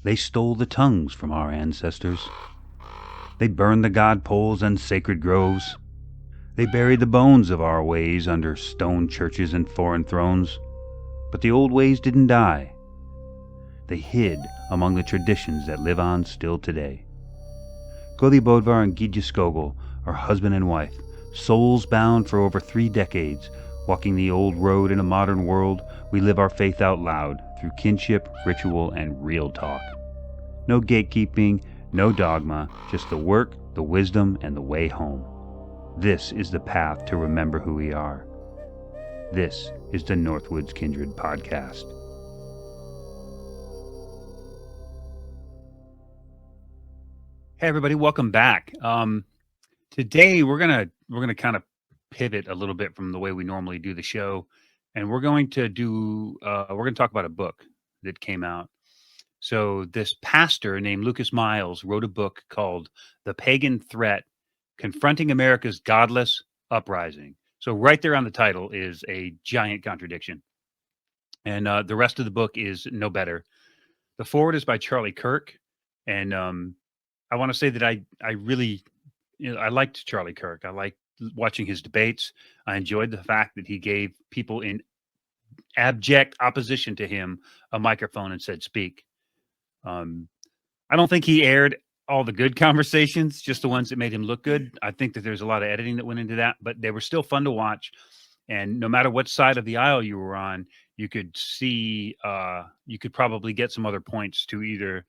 They stole the tongues from our ancestors. They burned the god poles and sacred groves. They buried the bones of our ways under stone churches and foreign thrones. But the old ways didn't die. They hid among the traditions that live on still today. Gothi, Bodvarr, and Gydia Skogul are husband and wife, souls bound for over 3 decades. Walking the old road in a modern world, we live our faith out loud through kinship, ritual, and real talk. No gatekeeping, no dogma, just the work, the wisdom, and the way home. This is the path to remember who we are. This is the Northwoods Kindred podcast. Hey everybody, welcome back. Today we're gonna kind of pivot a little bit from the way we normally do the show, and we're going to talk about a book that came out. So this pastor named Lucas Miles wrote a book called The Pagan Threat, Confronting America's Godless, Uprising. So right there on the title is a giant contradiction. And the rest of the book is no better. The foreword is by Charlie Kirk. And I want to say that I really, I liked Charlie Kirk. I liked watching his debates. I enjoyed the fact that he gave people in abject opposition to him a microphone and said, speak. I don't think he aired all the good conversations, just the ones that made him look good. I think that there's a lot of editing that went into that, but they were still fun to watch. And no matter what side of the aisle you were on, you could see, you could probably get some other points to either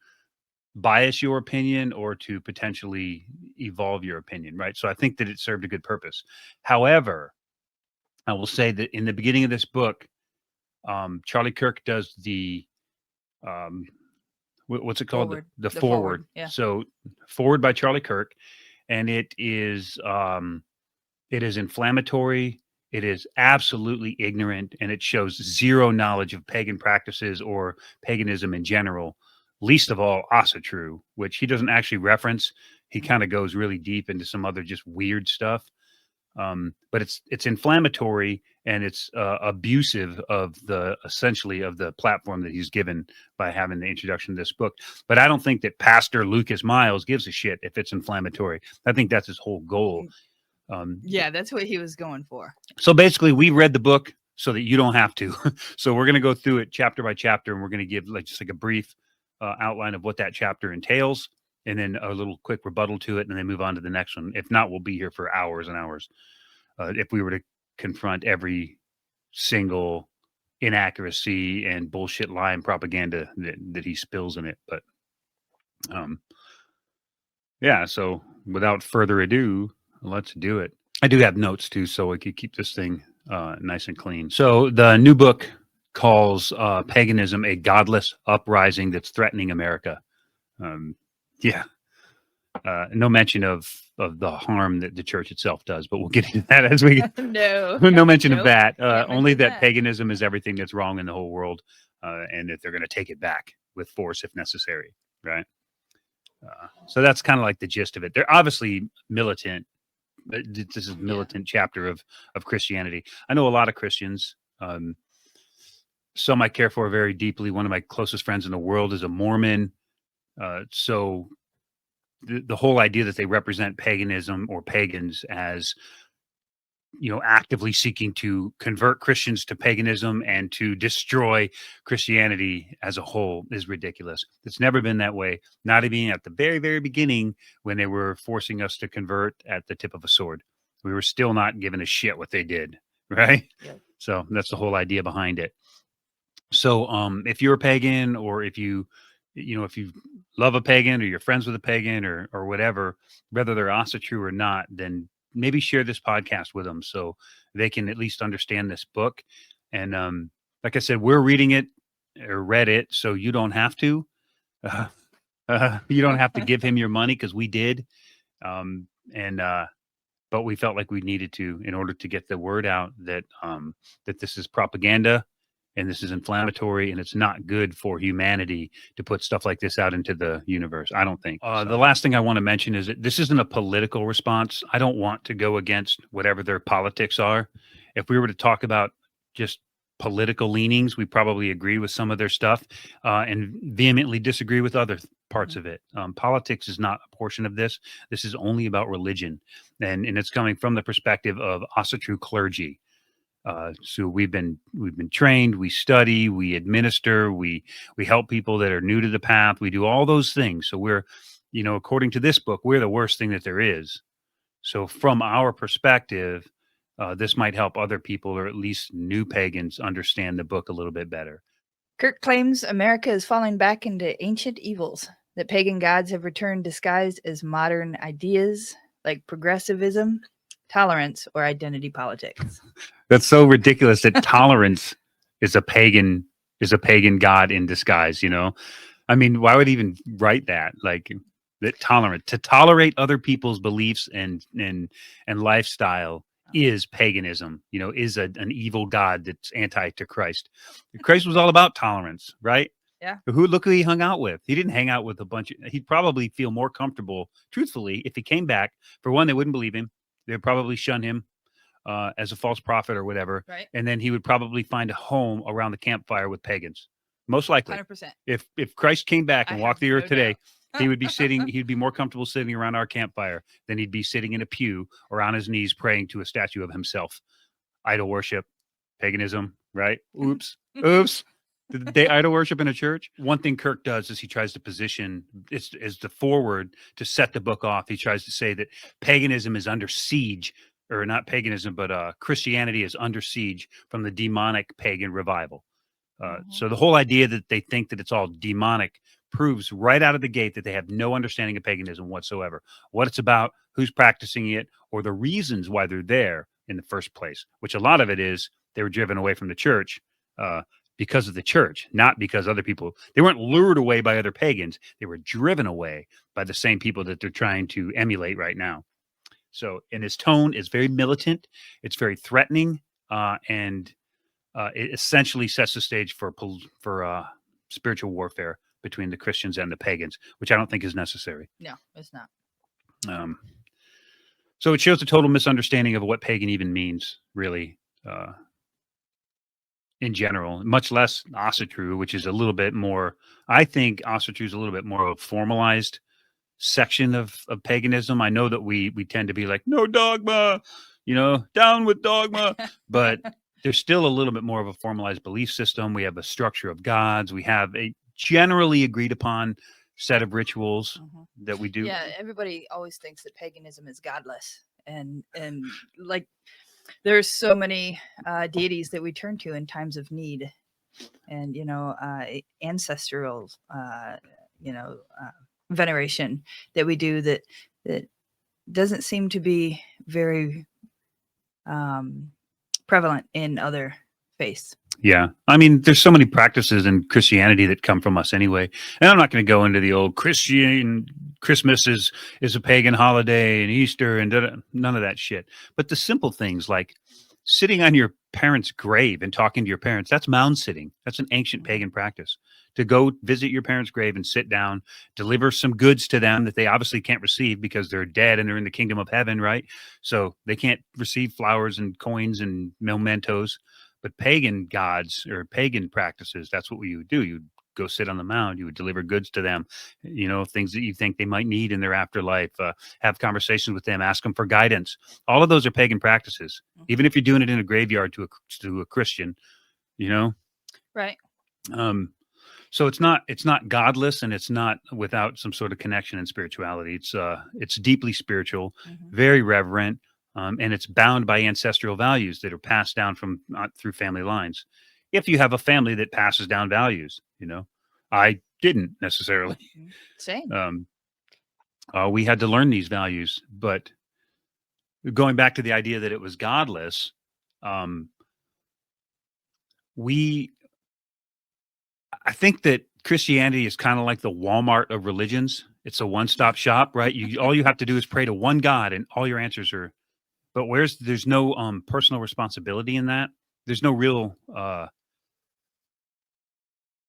bias your opinion or to potentially evolve your opinion, right? So I think that it served a good purpose. However, I will say that in the beginning of this book, Charlie Kirk does the what's it called? Forward. The The forward. forward, yeah. So forward by Charlie Kirk, and it is inflammatory. It is absolutely ignorant, and it shows zero knowledge of pagan practices or paganism in general. Least of all Asatru, which he doesn't actually reference. He kind of goes really deep into some other just weird stuff. But it's inflammatory and it's abusive of the platform that he's given by having the introduction to this book. But I don't think that Pastor Lucas Miles gives a shit if it's inflammatory. I think that's his whole goal. Yeah, that's what he was going for. So basically, we read the book so that you don't have to. So we're going to go through it chapter by chapter, and we're going to give just a brief outline of what that chapter entails, and then a little quick rebuttal to it, and then move on to the next one. If not, we'll be here for hours and hours. If we were to confront every single inaccuracy and bullshit lie and propaganda that he spills in it. But yeah, so without further ado, let's do it. I do have notes too, so we could keep this thing nice and clean. So the new book calls paganism a godless uprising that's threatening America. Yeah. No mention of the harm that the church itself does, but we'll get into that as we No mention of that. Only that that. paganism is everything that's wrong in the whole world, and that they're going to take it back with force if necessary, right? So that's kind of like the gist of it. They're obviously militant. This is militant chapter of Christianity. I know a lot of Christians. Some I care for very deeply. One of my closest friends in the world is a Mormon. So the whole idea that they represent paganism or pagans as, actively seeking to convert Christians to paganism and to destroy Christianity as a whole is ridiculous. It's never been that way. Not even at the very, very beginning when they were forcing us to convert at the tip of a sword. We were still not giving a shit what they did, right? Yep. So that's the whole idea behind it. So if you're a pagan, or if you love a pagan, or you're friends with a pagan, or whatever, whether they're Asatru or not, then maybe share this podcast with them so they can at least understand this book. And like I said, we're reading it or read it, so you don't have to. You don't have to give him your money, because we did. But we felt like we needed to in order to get the word out that that this is propaganda. And this is inflammatory, and it's not good for humanity to put stuff like this out into the universe. I don't think. The last thing I want to mention is that this isn't a political response. I don't want to go against whatever their politics are. If we were to talk about just political leanings. We probably agree with some of their stuff and vehemently disagree with other parts of it. Politics is not a portion of this. This is only about religion, and it's coming from the perspective of Asatru clergy. So we've been trained, we study, we administer, we help people that are new to the path. We do all those things. So we're, according to this book, we're the worst thing that there is. So from our perspective, this might help other people, or at least new pagans, understand the book a little bit better. Kirk claims America is falling back into ancient evils, that pagan gods have returned disguised as modern ideas like progressivism, tolerance, or identity politics. That's so ridiculous that tolerance is a pagan god in disguise, I mean, why would he even write that? Like, that to tolerate other people's beliefs and lifestyle is paganism, is an evil god that's anti to Christ. Christ was all about tolerance, right? Yeah. Look who he hung out with. He didn't hang out with he'd probably feel more comfortable, truthfully, if he came back. For one, they wouldn't believe him. They'd probably shun him as a false prophet or whatever. Right. And then he would probably find a home around the campfire with pagans. Most likely. 100%. If Christ came back and walked the earth today, doubt. he would be he'd be more comfortable sitting around our campfire than he'd be sitting in a pew or on his knees praying to a statue of himself. Idol worship, paganism, right? Oops. Did they idol worship in a church? One thing Kirk does is he tries to position is the forward to set the book off. He tries to say that paganism is under siege, or not paganism, but Christianity is under siege from the demonic pagan revival. So the whole idea that they think that it's all demonic proves right out of the gate that they have no understanding of paganism whatsoever, what it's about, who's practicing it, or the reasons why they're there in the first place, which a lot of it is they were driven away from the church because of the church, not because other people. They weren't lured away by other pagans. They were driven away by the same people that they're trying to emulate right now. So, and his tone is very militant. It's very threatening, and it essentially sets the stage for spiritual warfare between the Christians and the pagans, which I don't think is necessary. No, it's not. So it shows a total misunderstanding of what pagan even means, really, in general, much less Asatru, which is a little bit more. I think Asatru is a little bit more of a formalized section of paganism. I know that we tend to be like, no dogma, down with dogma, but there's still a little bit more of a formalized belief system. We have a structure of gods. We have a generally agreed upon set of rituals that we do. Yeah, everybody always thinks that paganism is godless, and like there's so many deities that we turn to in times of need, and ancestral veneration that we do that doesn't seem to be very prevalent in other faiths. Yeah. I mean, there's so many practices in Christianity that come from us anyway. And I'm not going to go into the old Christmas is a pagan holiday and Easter and none of that shit. But the simple things like sitting on your parents' grave and talking to your parents, that's mound sitting. That's an ancient pagan practice. To go visit your parents' grave and sit down, deliver some goods to them that they obviously can't receive because they're dead and they're in the kingdom of heaven, right? So they can't receive flowers and coins and mementos. But pagan gods or pagan practices, that's what you would do. You'd go sit on the mound. You would deliver goods to them, things that you think they might need in their afterlife, have conversations with them, ask them for guidance. All of those are pagan practices, even if you're doing it in a graveyard to a Christian, Right. So it's not godless, and it's not without some sort of connection and spirituality. It's deeply spiritual, very reverent, and it's bound by ancestral values that are passed down through family lines. If you have a family that passes down values, I didn't necessarily. Same. We had to learn these values, but going back to the idea that it was godless, I think that Christianity is kind of like the Walmart of religions. It's a one-stop shop, right? All you have to do is pray to one God, and all your answers are. But there's no personal responsibility in that. There's no real.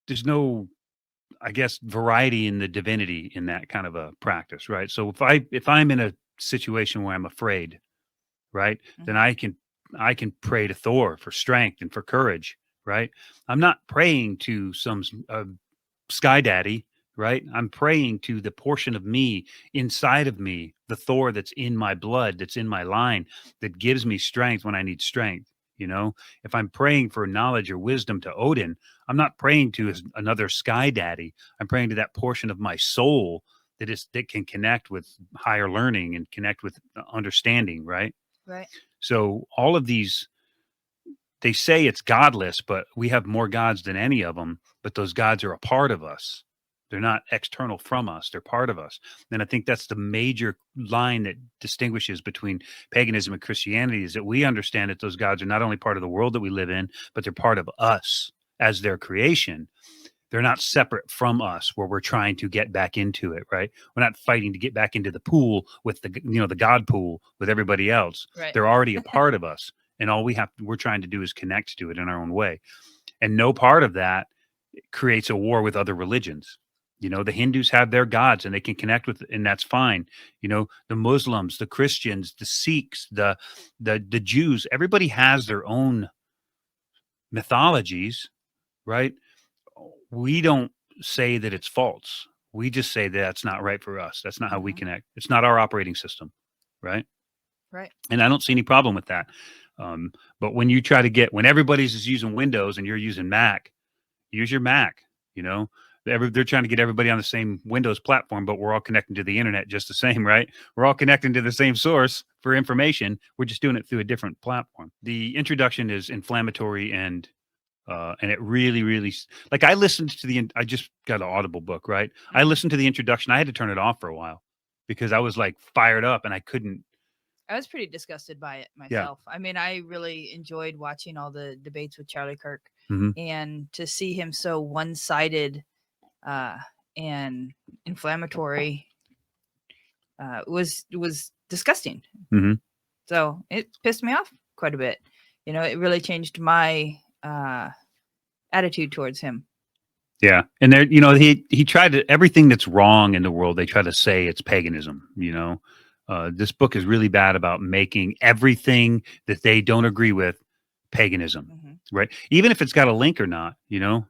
There's no, I guess, variety in the divinity in that kind of a practice, right? So if I'm in a situation where I'm afraid, right, then I can pray to Thor for strength and for courage, right? I'm not praying to some sky daddy, right? I'm praying to the portion of me inside of me, the Thor that's in my blood, that's in my line, that gives me strength when I need strength. You know, if I'm praying for knowledge or wisdom to Odin, I'm not praying to another sky daddy. I'm praying to that portion of my soul that can connect with higher learning and connect with understanding, right? Right. So all of these, they say it's godless, but we have more gods than any of them. But those gods are a part of us. They're not external from us. They're part of us. And I think that's the major line that distinguishes between paganism and Christianity, is that we understand that those gods are not only part of the world that we live in, but they're part of us as their creation. They're not separate from us where we're trying to get back into it, right? We're not fighting to get back into the pool with the God pool with everybody else. Right. They're already a part of us. And all we're trying to do is connect to it in our own way. And no part of that creates a war with other religions. You know, the Hindus have their gods and they can connect with, and that's fine. You know, the Muslims, the Christians, the Sikhs, the Jews, everybody has their own mythologies, right? We don't say that it's false. We just say that that's not right for us. That's not how we connect. It's not our operating system, right? Right. And I don't see any problem with that. But when you try to when everybody's just using Windows and you're using Mac, use your Mac. You know, they're trying to get everybody on the same Windows platform, but we're all connecting to the internet just the same, right? We're all connecting to the same source for information. We're just doing it through a different platform. The introduction is inflammatory and it really, really, like I listened to I just got an Audible book, right? I listened to the introduction. I had to turn it off for a while because I was like fired up and I couldn't. I was pretty disgusted by it myself. I mean, I really enjoyed watching all the debates with Charlie Kirk, and to see him so one-sided and inflammatory was disgusting. So it pissed me off quite a bit. You know, it really changed my attitude towards him. Yeah, and there, you know, he tried to, everything that's wrong in the world, they try to say it's paganism. You know, this book is really bad about making everything that they don't agree with paganism, right? Even if it's got a link or not, you know,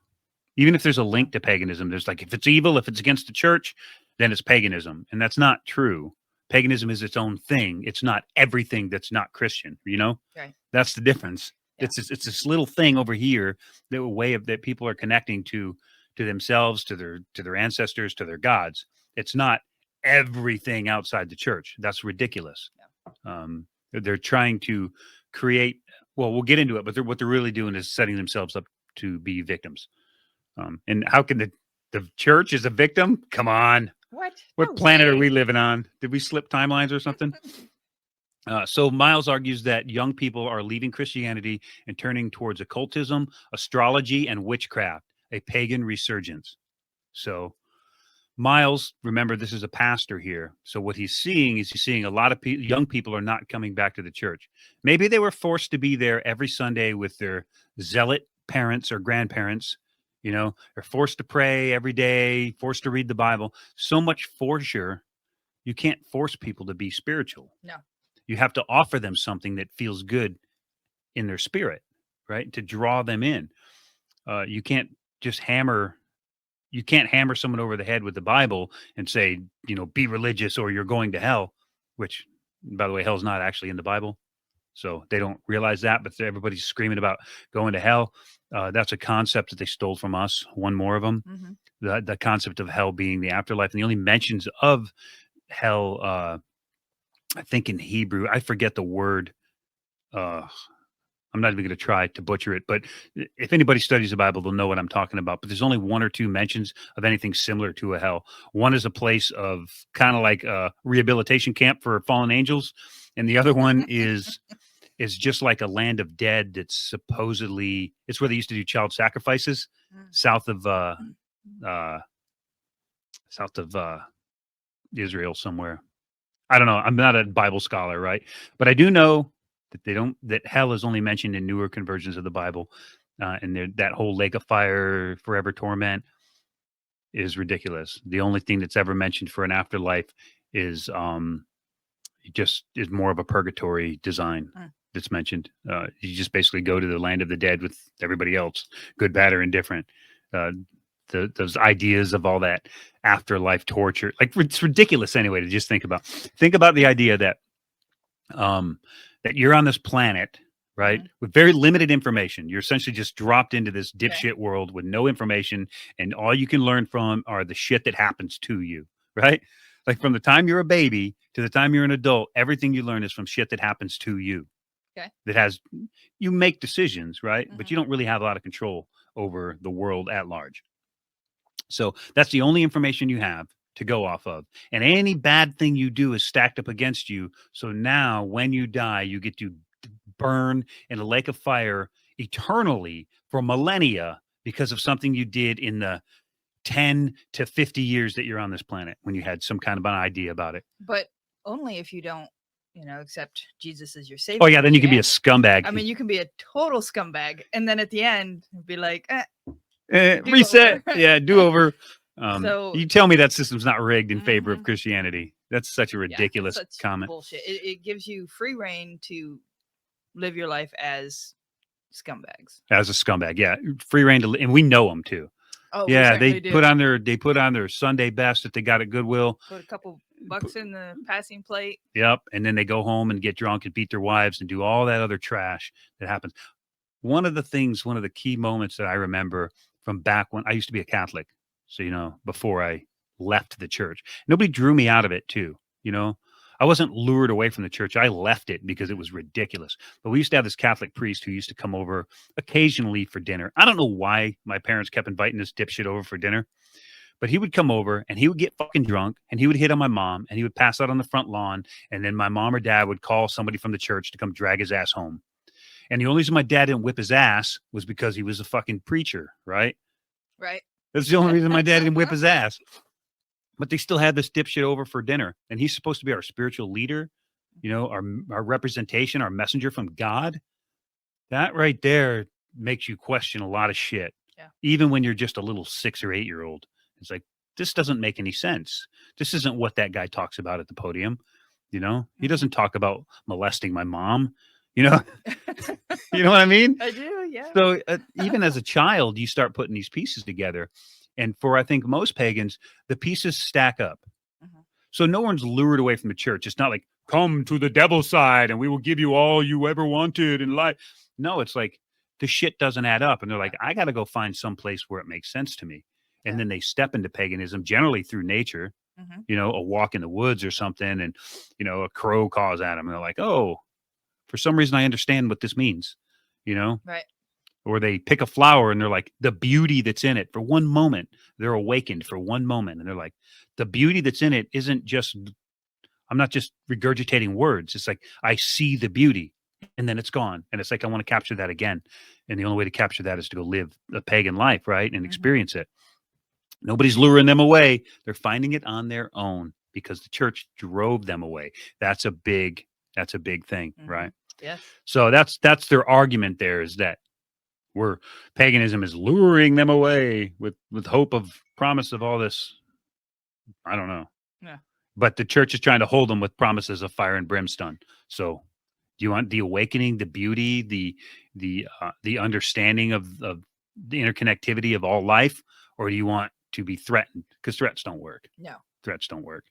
even if there's a link to paganism, there's like, if it's evil, if it's against the church, then it's paganism, and that's not true. Paganism is its own thing. It's not everything that's not Christian. You know, Right. That's the difference. Yeah. It's this little thing over here, the way of that people are connecting to themselves, to their ancestors, to their gods. It's not everything outside the church. That's ridiculous. Yeah. They're trying to create. Well, we'll get into it, but what they're really doing is setting themselves up to be victims. And how can the church is a victim? Come on. What What planet are we living on? Did we slip timelines or something? So Miles argues that young people are leaving Christianity and turning towards occultism, astrology, and witchcraft, a pagan resurgence. So Miles, remember, this is a pastor here. So what he's seeing is a lot of young people are not coming back to the church. Maybe they were forced to be there every Sunday with their zealot parents or grandparents. You know, they're forced to pray every day, forced to read the Bible. So much forcure. You can't force people to be spiritual. No. You have to offer them something that feels good in their spirit, right? To draw them in. You can't just hammer someone over the head with the Bible and say, you know, be religious or you're going to hell, which, by the way, hell's not actually in the Bible. So they don't realize that, but everybody's screaming about going to hell. That's a concept that they stole from us. One more of them. The concept of hell being the afterlife. And the only mentions of hell, I think in Hebrew, I forget the word. I'm not even going to try to butcher it, but if anybody studies the Bible, they'll know what I'm talking about. But there's only one or two mentions of anything similar to a hell. One is a place of kind of like a rehabilitation camp for fallen angels, and the other one is just like a land of dead that's supposedly, it's where they used to do child sacrifices south of Israel somewhere. I don't know. I'm not a Bible scholar, right? But I do know that that hell is only mentioned in newer conversions of the Bible, and that whole lake of fire, forever torment, is ridiculous. The only thing that's ever mentioned for an afterlife is just is more of a purgatory design. that's mentioned. You just basically go to the land of the dead with everybody else, good, bad, or indifferent. Those ideas of all that afterlife torture, like it's ridiculous anyway to just think about. Think about the idea that that you're on this planet, right, with very limited information. You're essentially just dropped into this dipshit world with no information, and all you can learn from are the shit that happens to you, right? Like from the time you're a baby to the time you're an adult, everything you learn is from shit that happens to you. Okay. That has, you make decisions, right? But you don't really have a lot of control over the world at large. So that's the only information you have to go off of. And any bad thing you do is stacked up against you. So now when you die, you get to burn in a lake of fire eternally for millennia because of something you did in the 10 to 50 years that you're on this planet when you had some kind of an idea about it. But only if you don't, accept Jesus as your savior. Oh yeah, then you can be a scumbag. I mean, you can be a total scumbag, and then at the end, be like, reset. Yeah, do over. So you tell me that system's not rigged in favor of Christianity. That's such a ridiculous comment. Bullshit. It gives you free reign to live your life as scumbags. As a scumbag, yeah, free reign to, and we know them too. Oh yeah, they put on their Sunday best that they got at Goodwill. Put a couple bucks in the passing plate. Yep, and then they go home and get drunk and beat their wives and do all that other trash that happens. One of the key moments that I remember from back when I used to be a Catholic, so before I left the church, nobody drew me out of it too. I wasn't lured away from the church. I left it because it was ridiculous. But we used to have this Catholic priest who used to come over occasionally for dinner. I don't know why my parents kept inviting this dipshit over for dinner, but he would come over and he would get fucking drunk and he would hit on my mom and he would pass out on the front lawn. And then my mom or dad would call somebody from the church to come drag his ass home. And the only reason my dad didn't whip his ass was because he was a fucking preacher, right? Right. That's the only reason my dad didn't whip his ass. But they still had this dipshit over for dinner. And he's supposed to be our spiritual leader, our representation, our messenger from God. That right there makes you question a lot of shit. Yeah. Even when you're just a little 6 or 8 year old. It's like, this doesn't make any sense. This isn't what that guy talks about at the podium. He doesn't talk about molesting my mom. You know what I mean? I do, yeah. So even as a child, you start putting these pieces together. And for, I think, most pagans, the pieces stack up. So no one's lured away from the church. It's not like, come to the devil's side and we will give you all you ever wanted in life. No, it's like the shit doesn't add up. And they're like, I got to go find some place where it makes sense to me. And then they step into paganism, generally through nature, a walk in the woods or something. And, a crow calls at them. And they're like, oh, for some reason, I understand what this means, Right. Or they pick a flower and they're like, the beauty that's in it for one moment, they're awakened for one moment. And they're like, the beauty that's in it isn't just, I'm not just regurgitating words. It's like, I see the beauty and then it's gone. And it's like, I want to capture that again. And the only way to capture that is to go live a pagan life, right? And experience it. Nobody's luring them away. They're finding it on their own because the church drove them away. That's a big thing, right? Yes. So that's their argument there, is that paganism is luring them away with hope of promise of all this. I don't know. Yeah. But the church is trying to hold them with promises of fire and brimstone. So do you want the awakening, the beauty, the understanding of the interconnectivity of all life, or do you want to be threatened? Because threats don't work. No. Threats don't work.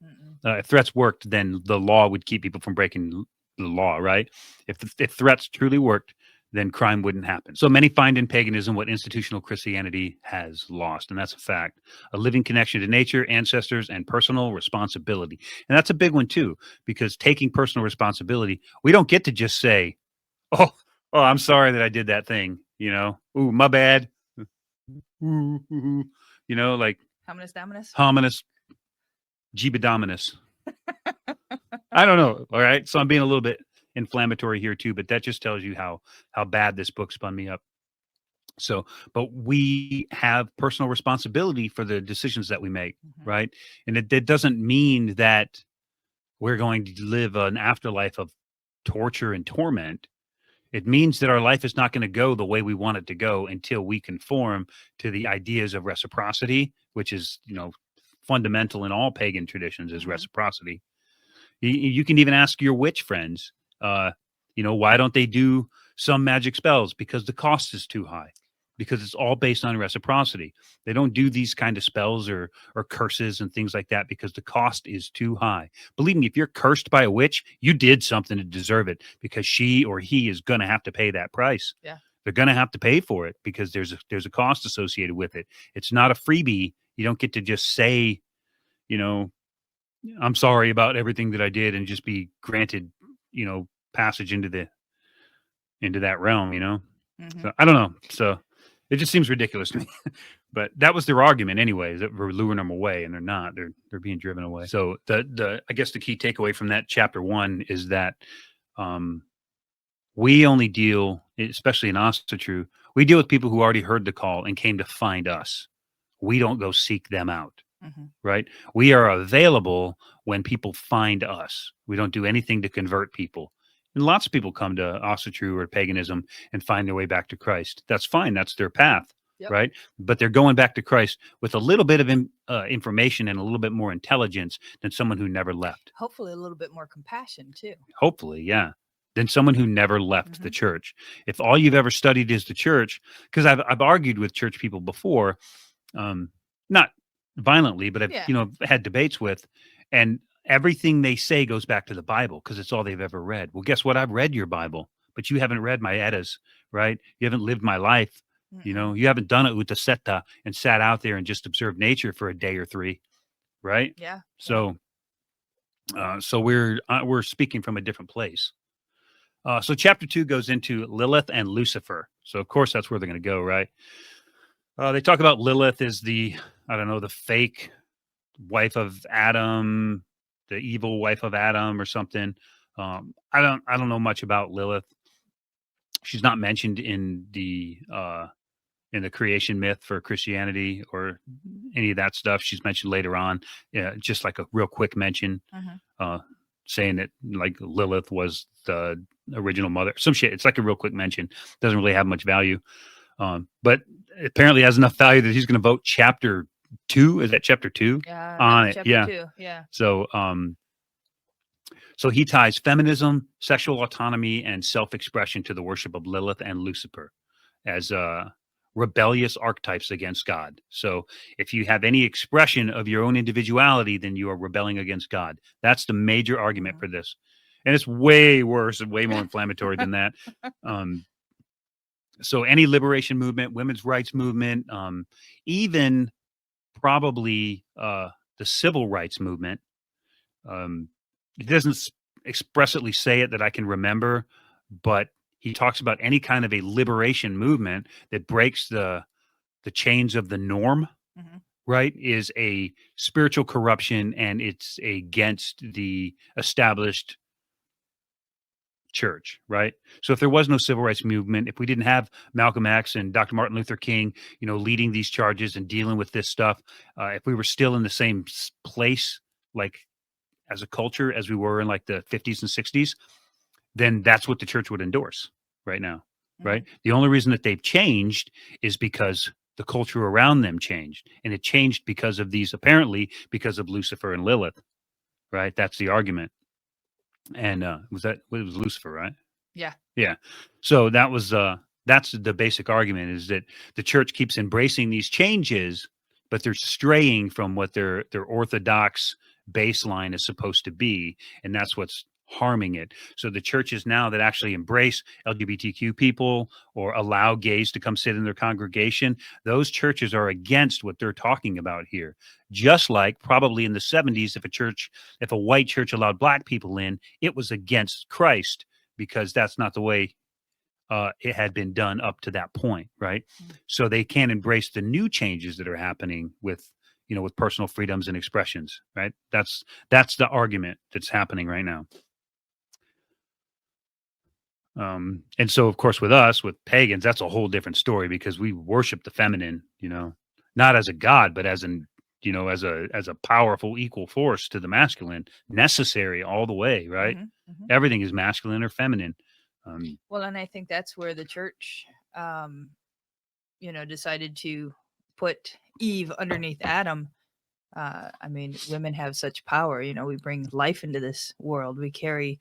If threats worked, then the law would keep people from breaking the law, right? If threats truly worked, then crime wouldn't happen. So many find in paganism what institutional Christianity has lost, and that's a fact: a living connection to nature, ancestors, and personal responsibility. And that's a big one too, because taking personal responsibility, we don't get to just say, "Oh, I'm sorry that I did that thing," "Ooh, my bad." Like hominis, jibidominus. I don't know. All right. So I'm being a little bit inflammatory here too, but that just tells you how bad this book spun me up. So, but we have personal responsibility for the decisions that we make, right? And it doesn't mean that we're going to live an afterlife of torture and torment. It means that our life is not going to go the way we want it to go until we conform to the ideas of reciprocity, which is, fundamental in all pagan traditions, is reciprocity. You can even ask your witch friends, You know, why don't they do some magic spells? Because the cost is too high, because it's all based on reciprocity. They don't do these kind of spells or curses and things like that because the cost is too high. Believe me, if you're cursed by a witch, you did something to deserve it, because she or he is going to have to pay that price. Yeah. They're going to have to pay for it because there's a cost associated with it. It's not a freebie. You don't get to just say, you know, I'm sorry about everything that I did and just be granted, you know, passage into that realm, you know? Mm-hmm. So I don't know. So it just seems ridiculous to me. But that was their argument anyways, that we're luring them away, and they're not. They're being driven away. So the I guess the key takeaway from that chapter 1 is that we only deal, especially in Asatru, we deal with people who already heard the call and came to find us. We don't go seek them out. Mm-hmm. Right? We are available when people find us. We don't do anything to convert people. And lots of people come to Asatru or paganism and find their way back to Christ. That's fine. That's their path. Yep. Right? But they're going back to Christ with a little bit of information and a little bit more intelligence than someone who never left. Hopefully a little bit more compassion too. Hopefully, yeah. Than someone who never left the church. If all you've ever studied is the church, because I've argued with church people before, not violently, but I've had debates with, and everything they say goes back to the Bible because it's all they've ever read. Well, guess what? I've read your Bible, but you haven't read my Eddas, right? You haven't lived my life. You know, you haven't done it with the Setta and sat out there and just observed nature for a day or 3, right? Yeah. So, so we're speaking from a different place. So chapter 2 goes into Lilith and Lucifer. So of course that's where they're going to go, right? They talk about Lilith as the fake wife of Adam, the evil wife of Adam or something. I don't know much about Lilith. She's not mentioned in the creation myth for Christianity or any of that stuff. She's mentioned later on, just like a real quick mention, saying that like Lilith was the original mother. Some shit. It's like a real quick mention. Doesn't really have much value, but apparently has enough value that he's going to vote chapter 2. Is that chapter 2 on it? Chapter 2. Yeah. So, so he ties feminism, sexual autonomy, and self-expression to the worship of Lilith and Lucifer as rebellious archetypes against God. So if you have any expression of your own individuality, then you are rebelling against God. That's the major argument for this. And it's way worse and way more inflammatory than that. So any liberation movement, women's rights movement, even probably the civil rights movement. He doesn't expressly say it that I can remember, but he talks about any kind of a liberation movement that breaks the chains of the norm, right, is a spiritual corruption, and it's against the established church, right? So if there was no civil rights movement, if we didn't have Malcolm X and Dr. Martin Luther King, leading these charges and dealing with this stuff, if we were still in the same place, like as a culture as we were in like the 50s and 60s, then that's what the church would endorse right now, right? The only reason that they've changed is because the culture around them changed, and it changed because of apparently because of Lucifer and Lilith, right? That's the argument. And it was Lucifer, right? Yeah. Yeah. So that's the basic argument, is that the church keeps embracing these changes, but they're straying from what their orthodox baseline is supposed to be, and that's what's harming it. So the churches now that actually embrace LGBTQ people or allow gays to come sit in their congregation, those churches are against what they're talking about here. Just like probably in the 70s, if a white church allowed black people in, it was against Christ, because that's not the way it had been done up to that point, right? So they can't embrace the new changes that are happening with personal freedoms and expressions, right? That's the argument that's happening right now. And so, of course, with us, with pagans, that's a whole different story, because we worship the feminine, not as a god, but as as a powerful equal force to the masculine, necessary all the way, right? Everything is masculine or feminine. Well, and I think that's where the church, decided to put Eve underneath Adam. I mean, women have such power. We bring life into this world. We carry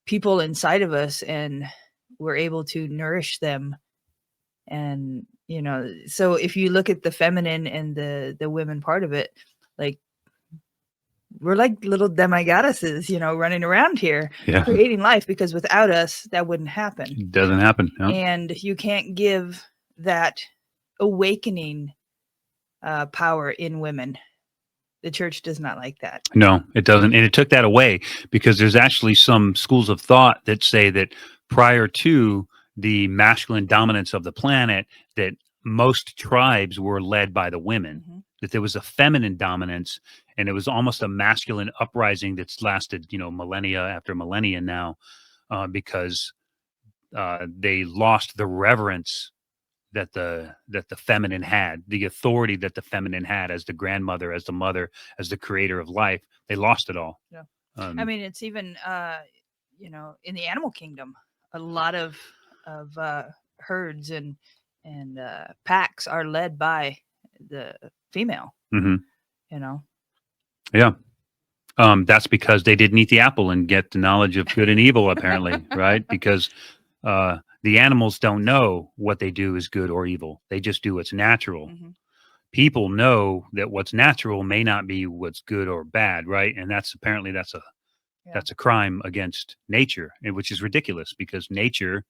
people inside of us, and we're able to nourish them. And so if you look at the feminine and the women part of it, like, we're like little demigoddesses, running around here, creating life, because without us, that wouldn't happen. It doesn't happen. No. And you can't give that awakening power in women. The church does not like that. No, it doesn't. And it took that away, because there's actually some schools of thought that say that prior to the masculine dominance of the planet, that most tribes were led by the women, that there was a feminine dominance, and it was almost a masculine uprising that's lasted, millennia after millennia now, because they lost the reverence that the feminine had, the authority that the feminine had as the grandmother, as the mother, as the creator of life. They lost it all. Yeah. I mean, it's even in the animal kingdom, a lot of herds and packs are led by the female. Yeah. That's because they didn't eat the apple and get the knowledge of good and evil, apparently, right? Because the animals don't know what they do is good or evil. They just do what's natural. People know that what's natural may not be what's good or bad, right? And that's a crime against nature, which is ridiculous, because nature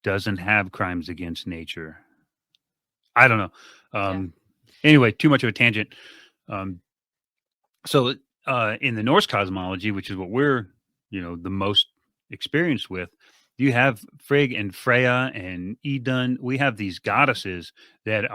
doesn't have crimes against nature. I don't know. Anyway, too much of a tangent. So in the Norse cosmology, which is what we're, the most experienced with, you have Frigg and Freya and Idun. We have these goddesses that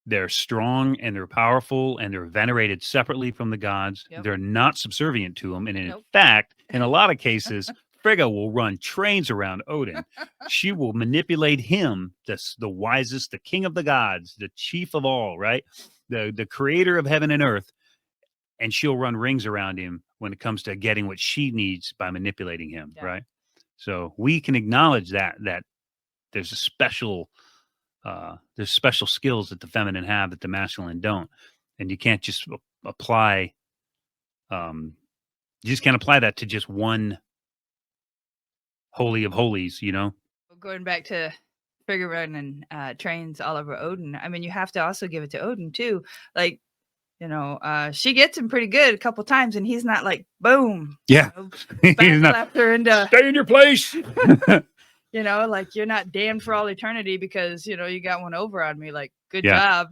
they're strong and they're powerful and they're venerated separately from the gods. They're not subservient to them. And in fact, in a lot of cases, Frigga will run trains around Odin. She will manipulate him, the wisest, the king of the gods, the chief of all, right? The creator of heaven and earth. And she'll run rings around him when it comes to getting what she needs by manipulating him, right? So we can acknowledge that there's special skills that the feminine have that the masculine don't, and you can't just apply. You just can't apply that to just one holy of holies, Going back to Frigga running trains all over Odin. I mean, you have to also give it to Odin too. Like, she gets him pretty good a couple times, and he's not like, boom. Yeah. He's not after into stay in your place. Like, you're not damned for all eternity because, you got one over on me. Like, good job,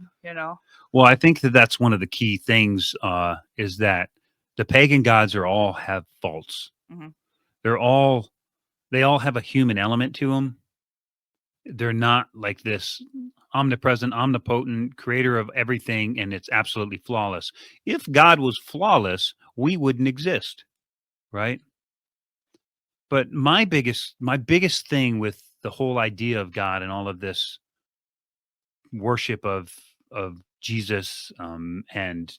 Well, I think that's one of the key things is that the pagan gods all have faults. They all have a human element to them. They're not like this omnipresent, omnipotent creator of everything, and it's absolutely flawless. If God was flawless, we wouldn't exist, right? But my biggest thing with the whole idea of God and all of this worship of Jesus and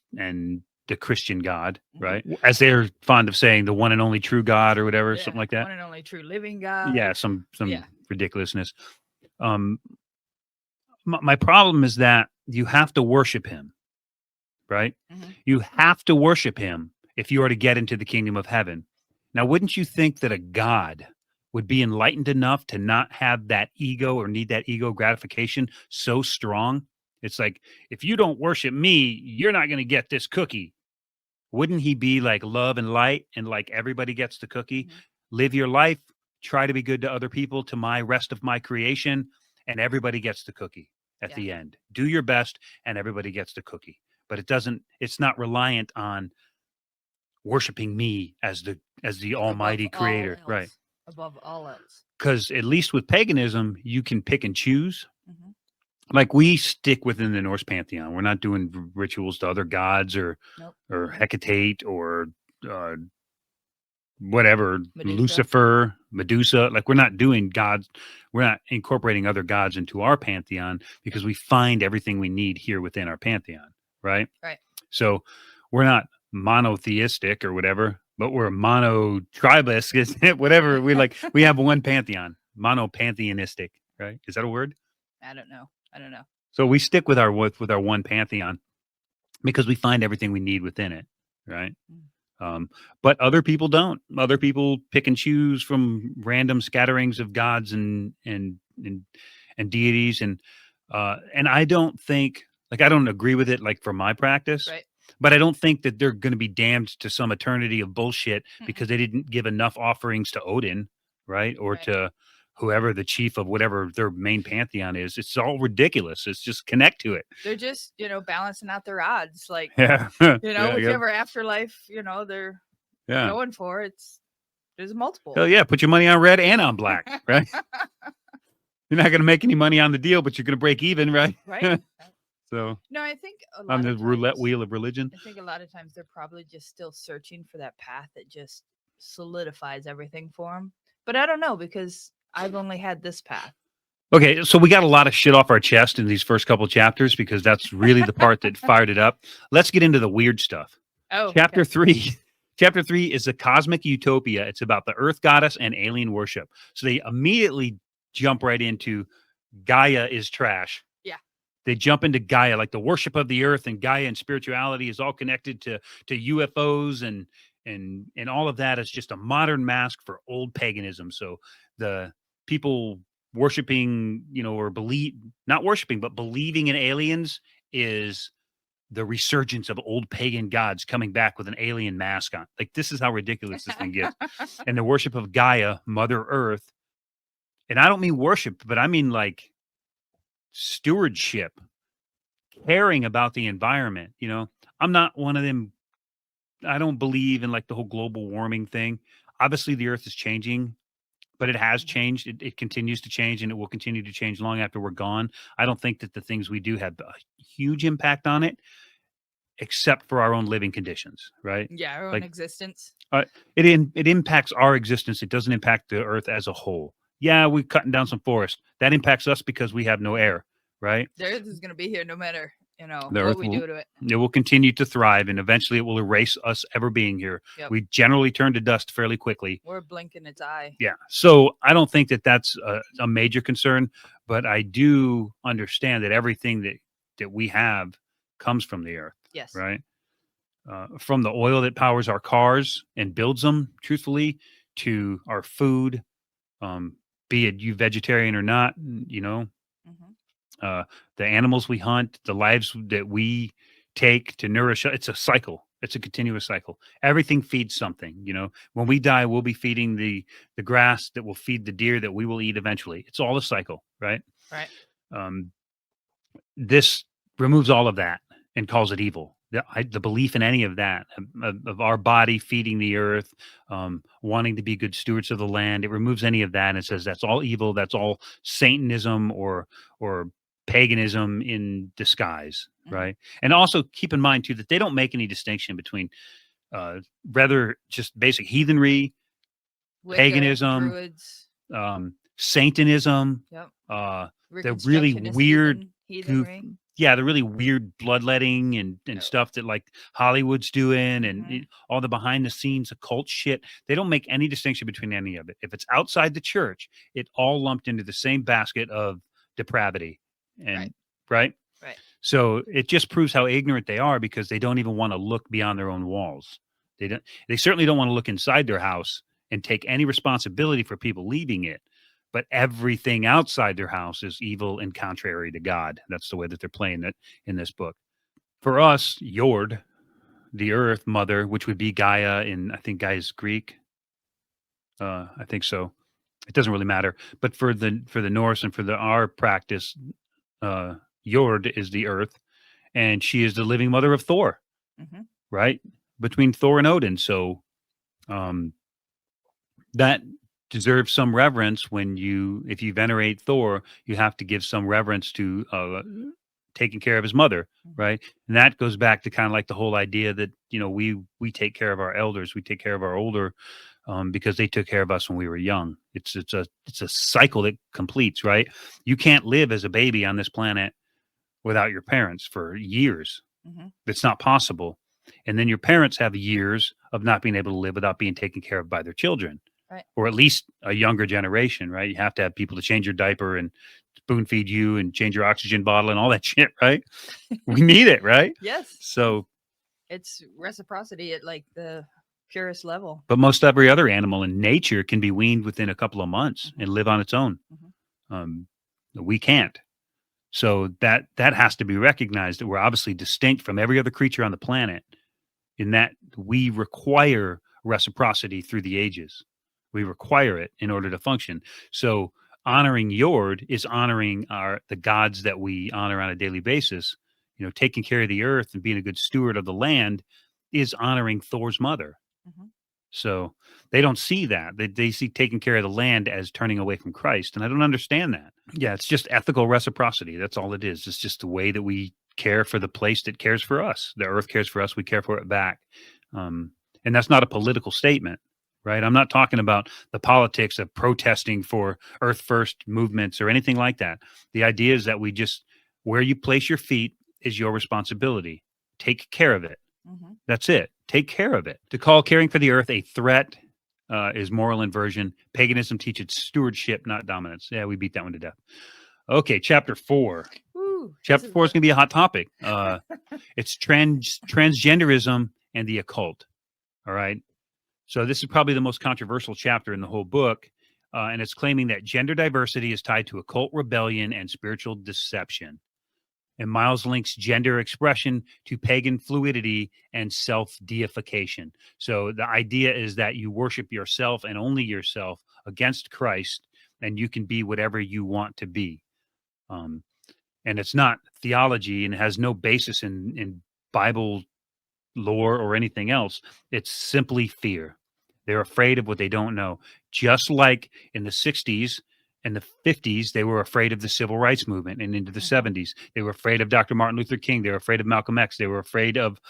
the Christian God, right? As they're fond of saying, the one and only true God or whatever, something like that. One and only true living God. Yeah, some ridiculousness. My problem is that you have to worship him, right? You have to worship him if you are to get into the kingdom of heaven. Now, wouldn't you think that a God would be enlightened enough to not have that ego or need that ego gratification so strong? It's like, if you don't worship me, you're not going to get this cookie. Wouldn't he be like love and light and like everybody gets the cookie? Live your life, try to be good to other people, to my rest of my creation, and everybody gets the cookie at the end. Do your best and everybody gets the cookie. But it's not reliant on worshiping me as the almighty creator, right? Above all else. Because at least with paganism, you can pick and choose. Like, we stick within the Norse pantheon. We're not doing rituals to other gods or Hecate or whatever, Lucifer, Medusa. Like, we're not doing gods. We're not incorporating other gods into our pantheon because we find everything we need here within our pantheon, right? Right. So we're not monotheistic or whatever, but we're monotribist, whatever. We have one pantheon, monopantheonistic, right? Is that a word? I don't know. So we stick with our one pantheon because we find everything we need within it, right? But other people don't. Other people pick and choose from random scatterings of gods and deities, and I don't think, like, I don't agree with it, like, for my practice. Right. But I don't think that they're going to be damned to some eternity of bullshit Mm-mm. because they didn't give enough offerings to Odin, right? Or Right. to whoever the chief of whatever their main pantheon is. It's all ridiculous. It's just connect to it. They're just, balancing out their odds. Like, Yeah. Yeah, I guess. whichever afterlife, they're Yeah. going for, there's multiple. Hell yeah. Put your money on red and on black, right? You're not going to make any money on the deal, but you're going to break even, right? Right. So No, I think a lot on the of roulette times, wheel of religion. I think a lot of times they're probably just still searching for that path that just solidifies everything for them. But I don't know, because I've only had this path. Okay, so we got a lot of shit off our chest in these first couple chapters because that's really the part that fired it up. Let's get into the weird stuff. Oh, Chapter okay. 3. Chapter 3 is a cosmic utopia. It's about the earth goddess and alien worship. So they immediately jump right into Gaia is trash. Yeah. They jump into Gaia, like the worship of the earth, and Gaia and spirituality is all connected to UFOs and all of that is just a modern mask for old paganism. So the people worshiping, or not worshiping, but believing in aliens is the resurgence of old pagan gods coming back with an alien mask on. Like, this is how ridiculous this thing gets. And the worship of Gaia, Mother Earth. And I don't mean worship, but I mean like stewardship, caring about the environment. I'm not one of them. I don't believe in like the whole global warming thing. Obviously, the earth is changing, but it has changed. It continues to change, and it will continue to change long after we're gone. I don't think that the things we do have a huge impact on it, except for our own living conditions, right? Yeah, our own Like, existence. it impacts our existence. It doesn't impact the earth as a whole. Yeah, we're cutting down some forest. That impacts us because we have no air, right? The earth is going to be here no matter, The what earth we do to it. It will continue to thrive, and eventually it will erase us ever being here. Yep. We generally turn to dust fairly quickly. Or blinking its eye. Yeah. So I don't think that that's a major concern, but I do understand that everything that we have comes from the earth. Yes. Right. From the oil that powers our cars and builds them, truthfully, to our food, be it you vegetarian or not, Mm-hmm. the animals we hunt, the lives that we take to nourish. It's a cycle. It's a continuous cycle. Everything feeds something. When we die, we'll be feeding the grass that will feed the deer that we will eat eventually. It's all a cycle, right? Right. This removes all of that and calls it evil. The belief in any of that, of our body feeding the earth, wanting to be good stewards of the land, it removes any of that and says that's all evil. That's all Satanism or paganism in disguise, Mm-hmm. right? And also keep in mind too that they don't make any distinction between rather just basic heathenry, Wicca, paganism, Druids, Satanism, yep. the really weird heathenry. the really weird bloodletting and stuff that like Hollywood's doing and Mm-hmm. all the behind the scenes occult shit. They don't make any distinction between any of it. If it's outside the church, it all lumped into the same basket of depravity. And right. So it just proves how ignorant they are because they don't even want to look beyond their own walls. They certainly don't want to look inside their house and take any responsibility for people leaving it. But everything outside their house is evil and contrary to God. That's the way that they're playing it in this book. For us, Jord, the earth mother, which would be Gaia in, I think Gaia's Greek. I think so. It doesn't really matter. But for the Norse and for our practice, Jord is the earth, and she is the living mother of Thor, mm-hmm. right? Between Thor and Odin. So that deserves some reverence if you venerate Thor, you have to give some reverence to taking care of his mother, Mm-hmm. right? And that goes back to kind of like the whole idea that, we take care of our elders, we take care of our older because they took care of us when we were young. It's a cycle that completes, right? You can't live as a baby on this planet without your parents for years. Mm-hmm. It's not possible. And then your parents have years of not being able to live without being taken care of by their children. Right. Or at least a younger generation, right? You have to have people to change your diaper and spoon feed you and change your oxygen bottle and all that shit, right? We need it, right? Yes. So it's reciprocity at like the purest level. But most every other animal in nature can be weaned within a couple of months Mhm. and live on its own. We can't. So that has to be recognized, that we're obviously distinct from every other creature on the planet, in that we require reciprocity through the ages. We require it in order to function. So honoring Yord is honoring the gods that we honor on a daily basis. You know, taking care of the earth and being a good steward of the land is honoring Thor's mother. Mhm. So they don't see that. They see taking care of the land as turning away from Christ. And I don't understand that. Yeah, it's just ethical reciprocity. That's all it is. It's just the way that we care for the place that cares for us. The earth cares for us. We care for it back. And that's not a political statement, right? I'm not talking about the politics of protesting for earth first movements or anything like that. The idea is that where you place your feet is your responsibility. Take care of it. Mhm. That's it. Take care of it. To call caring for the earth a threat is moral inversion. Paganism teaches stewardship, not dominance. Yeah, we beat that one to death. Okay, chapter 4. Woo, Chapter 4 is going to be a hot topic. It's transgenderism and the occult. All right. So this is probably the most controversial chapter in the whole book. And it's claiming that gender diversity is tied to occult rebellion and spiritual deception. And Miles links gender expression to pagan fluidity and self-deification. So the idea is that you worship yourself and only yourself against Christ, and you can be whatever you want to be. And it's not theology, and it has no basis in Bible lore or anything else. It's simply fear. They're afraid of what they don't know. Just like in the 60s and the 50s, they were afraid of the civil rights movement, and into the Mhm. 70s, they were afraid of Dr. Martin Luther King. They were afraid of Malcolm X. They were afraid of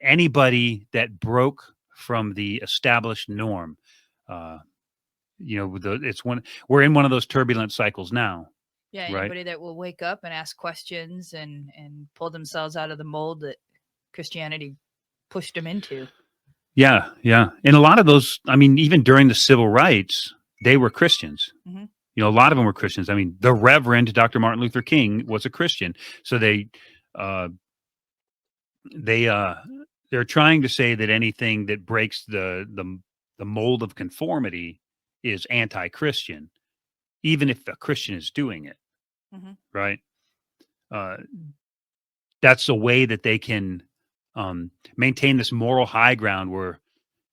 anybody that broke from the established norm. Uh, we're in one of those turbulent cycles now, Yeah, right? anybody that will wake up and ask questions and pull themselves out of the mold that Christianity pushed them into. Yeah, yeah. And a lot of those, I mean, even during the civil rights, they were Christians. Mhm. You know, a lot of them were Christians. I mean, the Reverend Dr. Martin Luther King was a Christian. So uh, they're trying to say that anything that breaks the mold of conformity is anti-Christian, even if a Christian is doing it, Mhm. right? Uh, that's a way that they can maintain this moral high ground where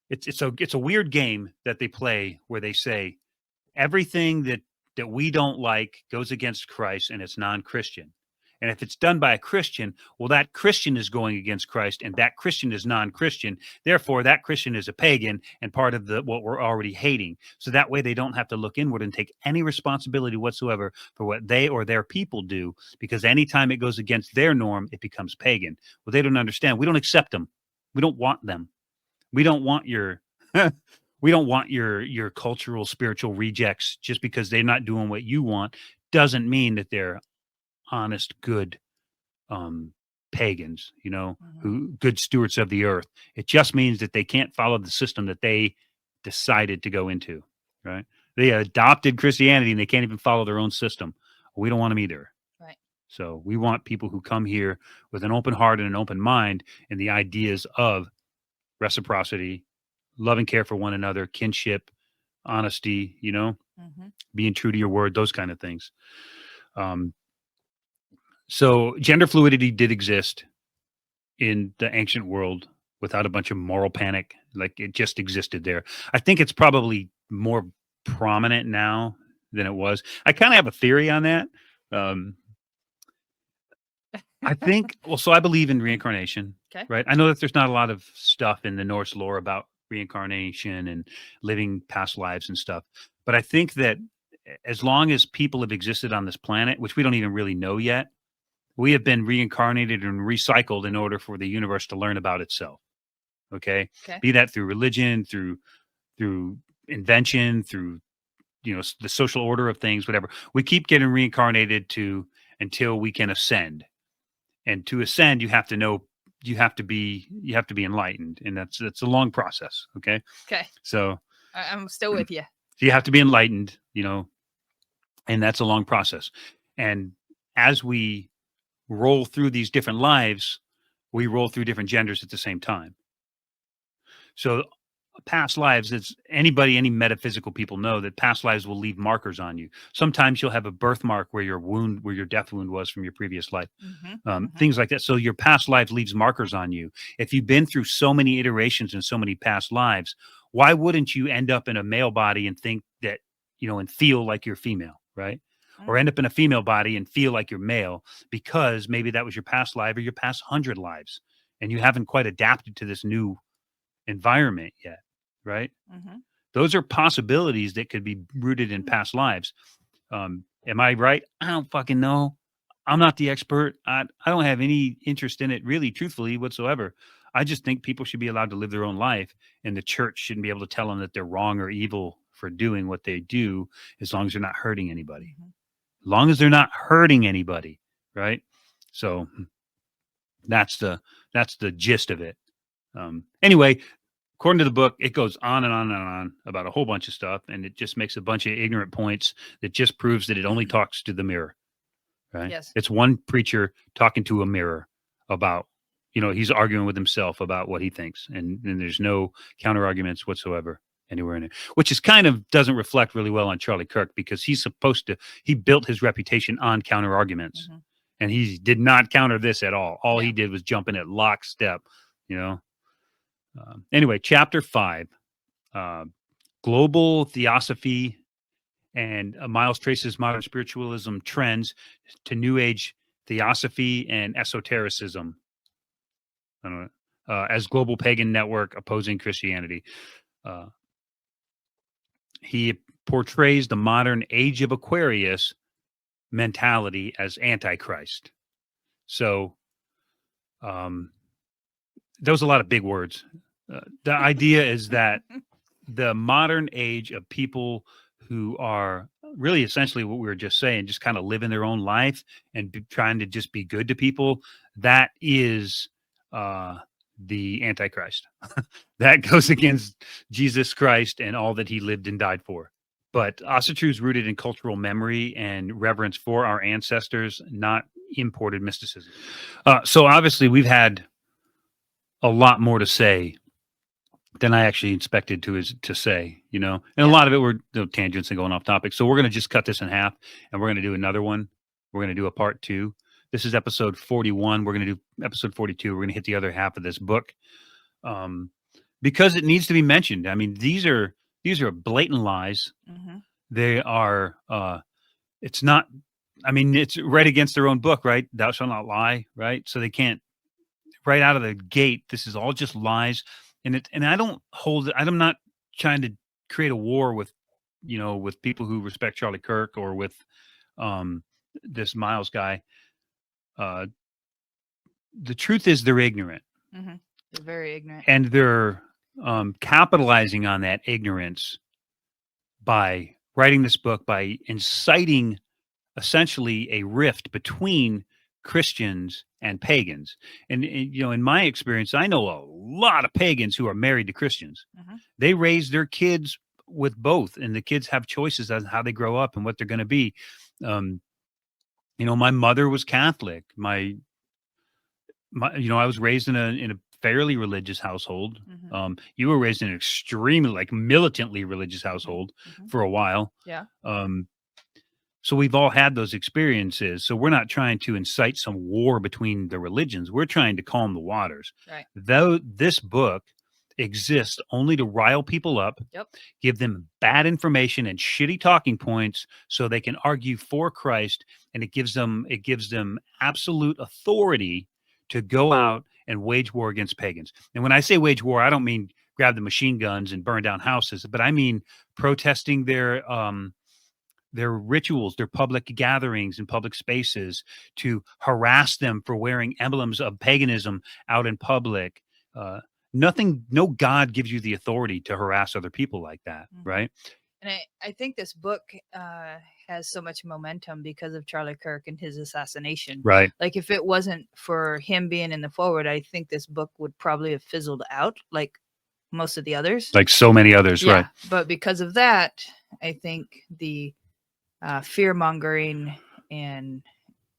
it's a weird game that they play where they say everything that we don't like goes against Christ and it's non-Christian. And if it's done by a Christian, well, that Christian is going against Christ, and that Christian is non-Christian. Therefore, that Christian is a pagan and part of what we're already hating. So that way, they don't have to look inward and take any responsibility whatsoever for what they or their people do, because anytime it goes against their norm, it becomes pagan. Well, they don't understand. We don't accept them. We don't want them. We don't want your we don't want your cultural spiritual rejects. Just because they're not doing what you want doesn't mean that they're honest, good um pagans, Mhm. who good stewards of the earth. It just means that they can't follow the system that they decided to go into, right? They adopted Christianity and they can't even follow their own system. We don't want them either. Right. So we want people who come here with an open heart and an open mind, and the ideas of reciprocity, love and care for one another, kinship, honesty, Mhm. being true to your word, those kind of things. Um, so gender fluidity did exist in the ancient world without a bunch of moral panic. Like, it just existed there. I think it's probably more prominent now than it was. I kind of have a theory on that. Um, I think, well, so I believe in reincarnation, Okay. right? I know that there's not a lot of stuff in the Norse lore about reincarnation and living past lives and stuff. But I think that as long as people have existed on this planet, which we don't even really know yet, we have been reincarnated and recycled in order for the universe to learn about itself. Okay. Okay. Be that through religion, through invention, through, the social order of things, whatever. We keep getting reincarnated until we can ascend. And to ascend, you have to be enlightened, and that's a long process. Okay. Okay. So I'm still with you. you have to be enlightened, and that's a long process. And as we roll through these different lives, we roll through different genders at the same time. So past lives, it's any metaphysical people know that past lives will leave markers on you. Sometimes you'll have a birthmark where your death wound was from your previous life, things like that. So your past life leaves markers on you. If you've been through so many iterations and so many past lives, why wouldn't you end up in a male body and think that, and feel like you're female, right? Or end up in a female body and feel like you're male, because maybe that was your past life or your past 100 lives, and you haven't quite adapted to this new environment yet, right? Those are possibilities that could be rooted in past lives. Am I right? I don't fucking know. I'm not the expert. I don't have any interest in it, really, truthfully, whatsoever. I just think people should be allowed to live their own life, and the church shouldn't be able to tell them that they're wrong or evil for doing what they do, as long as they're not hurting anybody. As long as they're not hurting anybody, right? So that's the gist of it. Anyway, according to the book, it goes on and on and on about a whole bunch of stuff, and it just makes a bunch of ignorant points that just proves that it only talks to the mirror, right? Yes. It's one preacher talking to a mirror about, he's arguing with himself about what he thinks, and there's no counter arguments whatsoever anywhere in it, which is kind of doesn't reflect really well on Charlie Kirk, because he built his reputation on counter arguments, and he did not counter this at all. All he did was jump in at lockstep, Anyway, chapter 5, global theosophy, and Miles traces modern spiritualism trends to New Age theosophy and esotericism as global pagan network opposing Christianity. He portrays the modern age of Aquarius mentality as Antichrist. So, those are a lot of big words. The idea is that the modern age of people who are really essentially what we were just saying, just kind of living their own life and trying to just be good to people, that is the Antichrist. That goes against Jesus Christ and all that he lived and died for. But Asatru is rooted in cultural memory and reverence for our ancestors, not imported mysticism. So obviously we've had a lot more to say than I actually expected to say, and a lot of it were tangents and going off topic. So we're going to just cut this in half, and we're going to do another one. We're going to do a part 2. This is episode 41. We're going to do episode 42. We're going to hit the other half of this book, because it needs to be mentioned. I mean, these are blatant lies. They are. It's not. I mean, it's right against their own book, right? Thou shalt not lie, right? So they can't. Right out of the gate, this is all just lies. And I don't hold it. I'm not trying to create a war with, with people who respect Charlie Kirk or with this Miles guy. The truth is they're ignorant. They're very ignorant. And they're capitalizing on that ignorance by writing this book, by inciting essentially a rift between Christians and pagans. And in my experience, I know a lot of pagans who are married to Christians. They raise their kids with both, and the kids have choices on how they grow up and what they're going to be. My mother was Catholic. I was raised in a fairly religious household. You were raised in an extremely militantly religious household for a while. Yeah. So we've all had those experiences. So we're not trying to incite some war between the religions. We're trying to calm the waters. Right. Though this book exists only to rile people up, give them bad information and shitty talking points so they can argue for Christ, and it gives them absolute authority to go out and wage war against pagans. And when I say wage war, I don't mean grab the machine guns and burn down houses, but I mean protesting their rituals, their public gatherings and public spaces, to harass them for wearing emblems of paganism out in public. No God gives you the authority to harass other people like that, right? And I think this book has so much momentum because of Charlie Kirk and his assassination. Right. Like, if it wasn't for him being in the forward, I think this book would probably have fizzled out like most of the others. Like so many others, right? But because of that, I think the fear mongering, and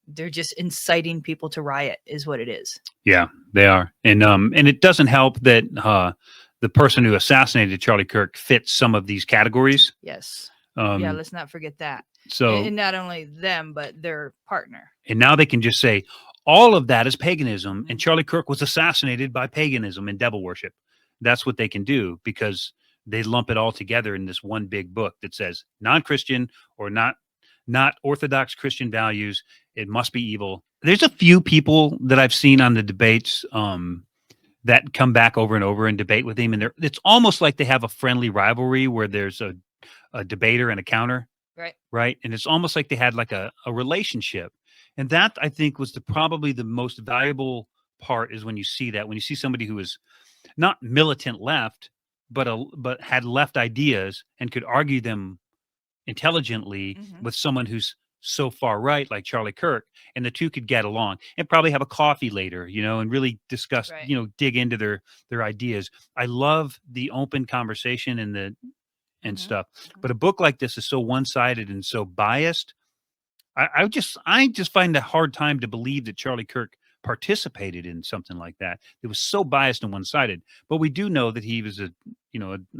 they're just inciting people to riot is what it is. Yeah, they are. And it doesn't help that the person who assassinated Charlie Kirk fits some of these categories. Yes. Um, Yeah, let's not forget that. So, And not only them, but their partner. and now they can just say all of that is paganism, and Mhm. Charlie Kirk was assassinated by paganism and devil worship. That's what they can do because they lump it all together in this one big book that says non-Christian or not Orthodox Christian values. It must be evil. There's a few people that I've seen on the debates that come back over and over and debate with him, and it's almost like they have a friendly rivalry where there's a debater and a counter. Right. And it's almost like they had like a relationship. And that I think was probably the most valuable part is when you see that, when you see somebody who is not militant left, but had left ideas and could argue them intelligently with someone who's so far right, like Charlie Kirk, and the two could get along and probably have a coffee later, and really discuss, dig into their ideas. I love the open conversation and stuff. But a book like this is so one-sided and so biased. I just find a hard time to believe that Charlie Kirk participated in something like that. It was so biased and one-sided. But we do know that he was a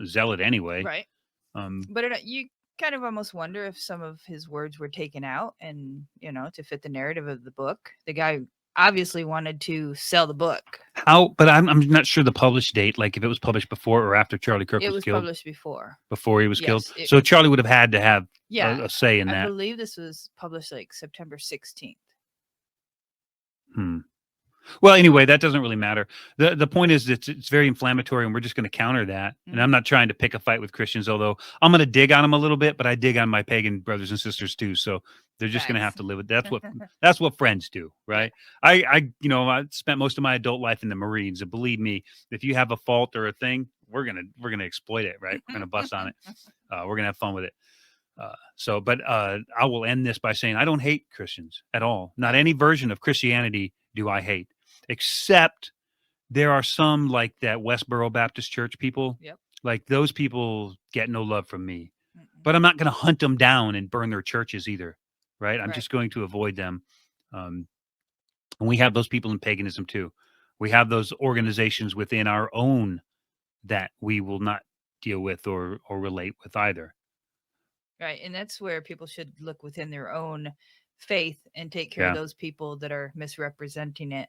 zealot anyway. Right. But you kind of almost wonder if some of his words were taken out and, to fit the narrative of the book. The guy obviously wanted to sell the book. But I'm not sure the published date, like if it was published before or after Charlie Kirk was killed. It was published before. Before he was killed. So Charlie would have had to have a say in that. I believe this was published like September 16th. Well, anyway, that doesn't really matter. The point is it's very inflammatory, and we're just going to counter that. And I'm not trying to pick a fight with Christians, although I'm going to dig on them a little bit, but I dig on my pagan brothers and sisters too. So they're just going to have to live with that's what friends do, right? I spent most of my adult life in the Marines, and believe me, if you have a fault or a thing, we're gonna exploit it, right? We're gonna bust on it. We're gonna have fun with it. But I will end this by saying I don't hate Christians at all. Not any version of Christianity do I hate, except there are some like that Westboro Baptist Church people. Yep. Like those people get no love from me. But I'm not going to hunt them down and burn their churches either, right? I'm just going to avoid them. And we have those people in paganism too. We have those organizations within our own that we will not deal with or relate with either. Right. And that's where people should look within their own faith and take care of those people that are misrepresenting it.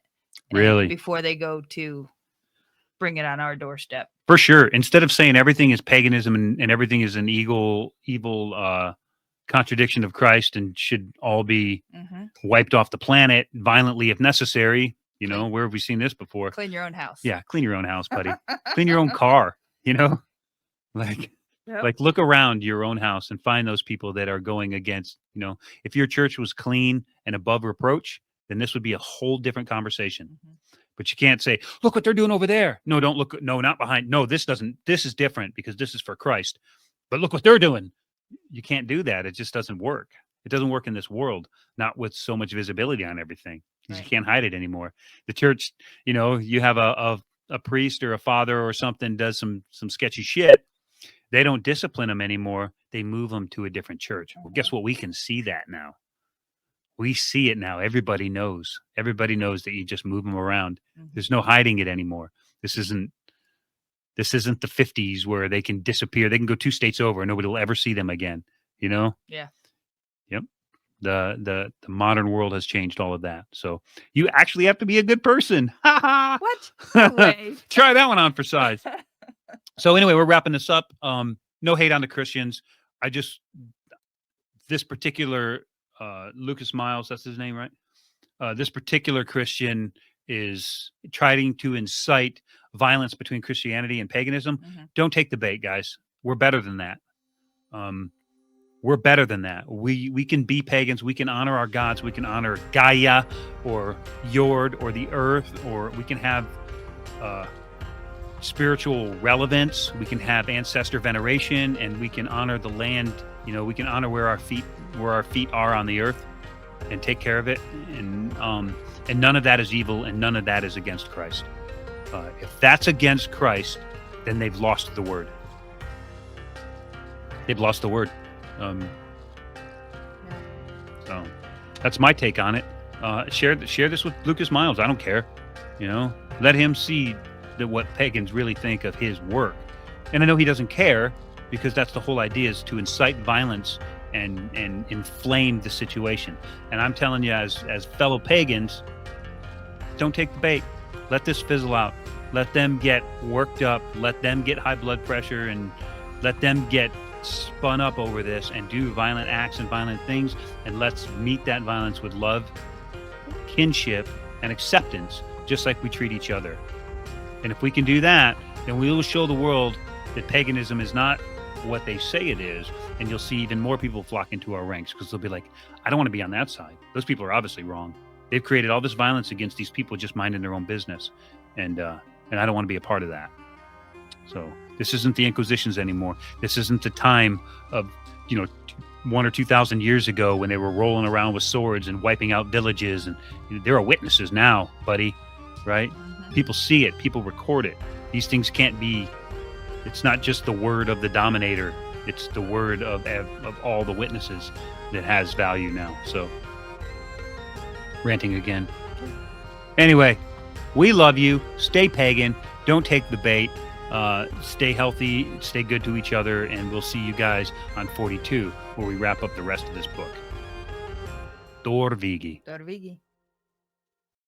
Really? Before they go to bring it on our doorstep. For sure. Instead of saying everything is paganism and everything is an evil contradiction of Christ and should all be wiped off the planet violently if necessary. Where have we seen this before? Clean your own house. Yeah, clean your own house, buddy. Clean your own car, Like look around your own house and find those people that are going against, if your church was clean and above reproach, then this would be a whole different conversation. But you can't say, look what they're doing over there. No, don't look. No, not behind. No, this is different because this is for Christ. But look what they're doing. You can't do that. It just doesn't work. It doesn't work in this world, not with so much visibility on everything. Because you can't hide it anymore. The church, you have a priest or a father or something does some sketchy shit. They don't discipline them anymore. They move them to a different church. Well, guess what? We can see that now. We see it now. Everybody knows. Everybody knows that you just move them around. There's no hiding it anymore. This isn't the 50s where they can disappear. They can go 2 states over and nobody will ever see them again. Yeah. Yep. The modern world has changed all of that. So you actually have to be a good person. What? No way. Try that one on for size. So anyway, we're wrapping this up. No hate on the Christians. This particular Lucas Miles, that's his name, right? This particular Christian is trying to incite violence between Christianity and paganism. Don't take the bait, guys. We're better than that. We're better than that. We can be pagans. We can honor our gods. We can honor Gaia or Yord or the earth, or we can have spiritual relevance. We can have ancestor veneration, and we can honor the land. We can honor where our feet are on the earth and take care of it. And none of that is evil, and none of that is against Christ. If that's against Christ, then they've lost the word. They've lost the word. So that's my take on it. Share this with Lucas Miles. I don't care. Let him see what pagans really think of his work. And I know he doesn't care, because that's the whole idea, is to incite violence and inflame the situation. And I'm telling you, as fellow pagans, don't take the bait. Let this fizzle out. Let them get worked up. Let them get high blood pressure, and let them get spun up over this and do violent acts and violent things. And let's meet that violence with love, kinship, and acceptance, just like we treat each other. And if we can do that, then we will show the world that paganism is not what they say it is. And you'll see even more people flock into our ranks, because they'll be like, I don't want to be on that side. Those people are obviously wrong. They've created all this violence against these people just minding their own business. And I don't want to be a part of that. So this isn't the Inquisitions anymore. This isn't the time of, 1 or 2,000 years ago, when they were rolling around with swords and wiping out villages. And there are witnesses now, buddy, right? Mhm. People see it. People record it. These things can't be, it's not just the word of the dominator. It's the word of all the witnesses that has value now. So, ranting again. Anyway, we love you. Stay pagan. Don't take the bait. Stay healthy. Stay good to each other. And we'll see you guys on 42, where we wrap up the rest of this book. Dorvigi. Dorvigi.